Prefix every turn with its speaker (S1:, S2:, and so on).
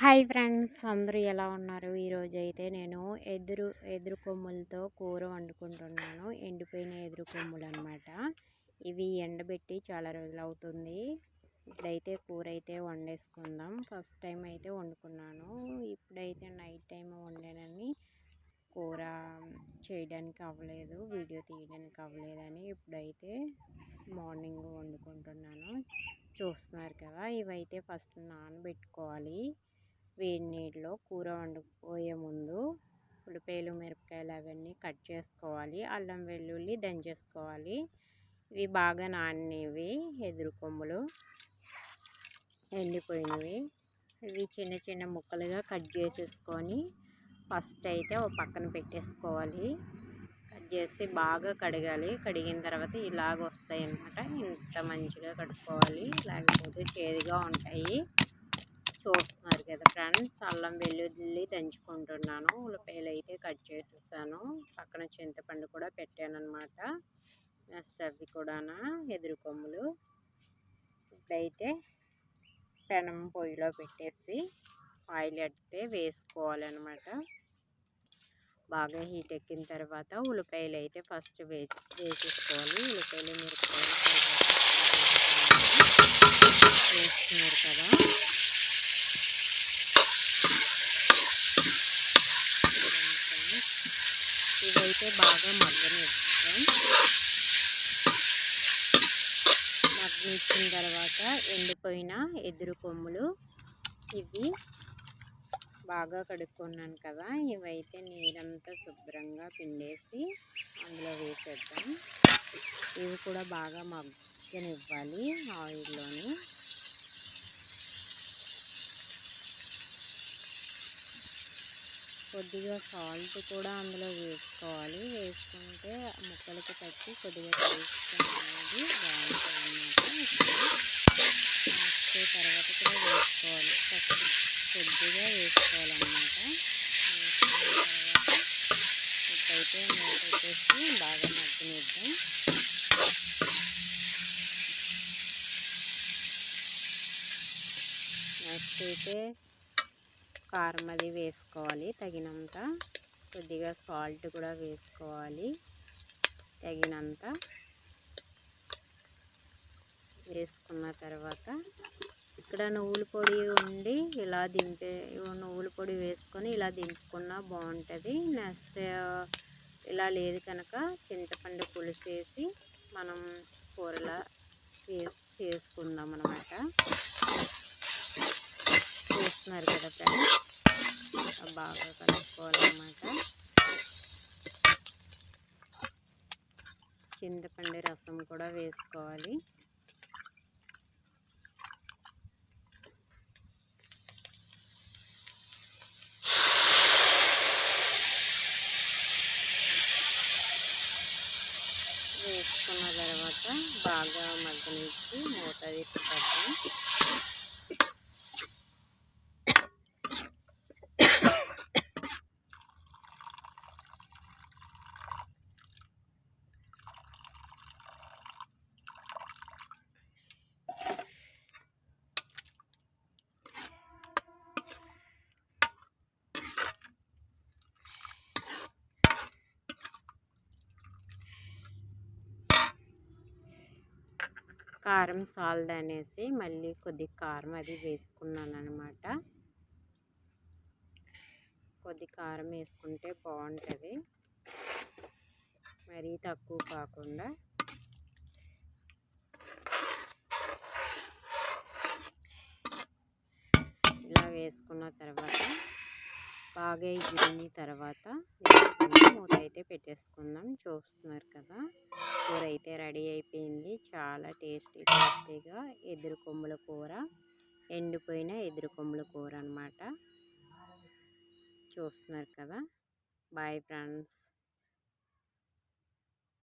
S1: Hi friends, అందరూ ఎలా ఉన్నారు? ఈరోజైతే నేను ఎదురు కొమ్ములతో కూర వండుకుంటున్నాను. ఎండిపోయిన ఎదురు కొమ్ములు అనమాట. ఇవి ఎండబెట్టి చాలా రోజులు అవుతుంది. ఇప్పుడైతే కూర అయితే వండేసుకుందాం. ఫస్ట్ టైం అయితే వండుకున్నాను. ఇప్పుడైతే నైట్ టైం వండానని కూర చేయడానికి అవ్వలేదు, వీడియో తీయడానికి అవ్వలేదని ఇప్పుడైతే మార్నింగ్ వండుకుంటున్నాను. చూస్తున్నారు కదా, ఇవైతే ఫస్ట్ నానబెట్టుకోవాలి. వేడి నీటిలో కూర వండుకుపోయే ముందు ఉల్లిపాయలు, మిరపకాయలు అవన్నీ కట్ చేసుకోవాలి. అల్లం వెల్లుల్లి దంచేసుకోవాలి. ఇవి బాగా నానినవి ఎదురు కొమ్ములు, ఎండిపోయినవి. ఇవి చిన్న చిన్న ముక్కలుగా కట్ చేసేసుకొని ఫస్ట్ అయితే ఒక పక్కన పెట్టేసుకోవాలి. కట్ చేసి బాగా కడగాలి. కడిగిన తర్వాత ఇలాగ వస్తాయి అన్నమాట. ఇంత మంచిగా కడుక్కోవాలి, లేకపోతే చేదుగా ఉంటాయి. చూస్తున్నారు కదా ఫ్రెండ్స్, అల్లం వెల్లుల్లి దంచుకుంటున్నాను. ఉల్లిపాయలు అయితే కట్ చేసేసాను. పక్కన చింతపండు కూడా పెట్టాను అనమాట. నెక్స్ట్ అవి కూడా ఎదురు కొమ్ములు. ఇప్పుడైతే పెనం పొయ్యిలో పెట్టేసి ఆయిల్ అయితే వేసుకోవాలన్నమాట. బాగా హీట్ ఎక్కిన తర్వాత ఉల్లిపాయలు అయితే ఫస్ట్ వేసేసుకోవాలి. ఉల్లిపాయలు, మిరపకాయలు వేస్తున్నారు కదా. ఇవైతే బాగా మగ్గనిచ్చిన తర్వాత ఎండిపోయిన ఎదురు కొమ్ములు ఇవి బాగా కడుక్కున్నాను కదా. ఇవైతే నీరంతా శుభ్రంగా పిండేసి అందులో వేసేద్దాం. ఇవి కూడా బాగా మగ్గనివ్వాలి ఆయిల్లోని. కొద్దిగా సాల్ట్ కూడా అందులో వేసుకోవాలి. వేసుకుంటే ముక్కలకి పట్టి కొద్దిగా టేస్ట్ అనేది బాగుంటుంది అన్నమాట. తర్వాత కూడా వేసుకోవాలి. ఫస్ట్ కొద్దిగా వేసుకోవాలన్నమాట. వేసుకున్న తర్వాత ఇప్పుడైతే మూత పెట్టేసి బాగా మగ్గనిద్దాం. నెక్స్ట్ అయితే కారం అది వేసుకోవాలి తగినంత. కొద్దిగా సాల్ట్ కూడా వేసుకోవాలి తగినంత. వేసుకున్న తర్వాత ఇక్కడ నువ్వుల పొడి ఉండి నువ్వుల పొడి వేసుకొని ఇలా దింపుకున్నా బాగుంటుంది. నెక్స్ట్ ఇలా లేదు కనుక చింతపండు పులుసు వేసి మనం కూరలా చేసుకుందాం అన్నమాట. చూస్తున్నారు కదా ఫ్రెండ్స్, బాగా కలుపుకోవాలన్నమాట. చింతపండు రసం కూడా వేసుకోవాలి. వేసుకున్న తర్వాత బాగా మగ్గనిచ్చి మూత తిప్పుతాం. కారం సాల్ట్ అనేసి మళ్ళీ కొద్దిగా కారం అది వేసుకున్నాను అనమాట. కొద్ది కారం వేసుకుంటే బాగుంటుంది, మరీ తక్కువ కాకుండా. ఇలా వేసుకున్న తర్వాత బాగా ఎగిరిన తర్వాత మూత అయితే పెట్టేసుకుందాం. చూస్తున్నారు కదా, కూర అయితే రెడీ అయిపోయింది. చాలా టేస్టీగా ఎదురు కొమ్ముల కూర, ఎండిపోయిన ఎదురు కొమ్ముల కూర అన్నమాట. చూస్తున్నారు కదా. Boy friends.